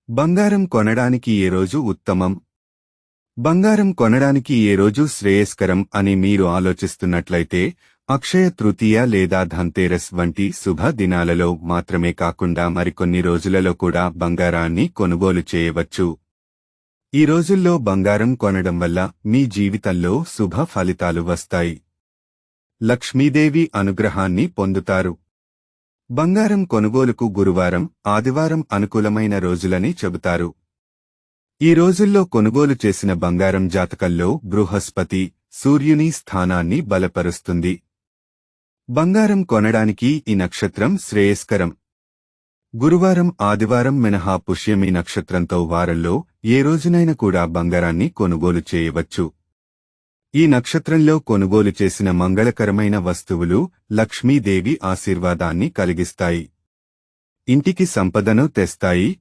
బంగారం కొనడానికి ఏ రోజు ఉత్తమం? బంగారం కొనడానికి ఏ రోజు శ్రేయస్కరం అని మీరు ఆలోచిస్తున్నట్లయితే, అక్షయ తృతీయ లేదా ధన్తేరస్ వంటి శుభ దినాలలో మాత్రమే కాకుండా మరికొన్ని రోజులలో కూడా బంగారాన్ని కొనుగోలు చేయవచ్చు. ఈ రోజుల్లో బంగారం కొనడం వల్ల మీ జీవితంలో శుభ ఫలితాలు వస్తాయి. లక్ష్మీదేవి అనుగ్రహాన్ని పొందుతారు. బంగారం కొనుగోలుకు గురువారం, ఆదివారం అనుకూలమైన రోజులని చెబుతారు. ఈ రోజుల్లో కొనుగోలు చేసిన బంగారం జాతకంలో బృహస్పతి, సూర్యుని స్థానాన్ని బలపరుస్తుంది. బంగారం కొనడానికి ఈ నక్షత్రం శ్రేయస్కరం. గురువారం, ఆదివారం మినహా పుష్యమి నక్షత్రంతో వారంలో ఏ రోజునైనా కూడా బంగారాన్ని కొనుగోలు చేయవచ్చు. ఈ నక్షత్రంలో కొనుగోలు చేసిన మంగళకరమైన వస్తువులు లక్ష్మీదేవి ఆశీర్వాదాన్ని కలిగిస్తాయి. ఇంటికి సంపదను తెస్తాయి.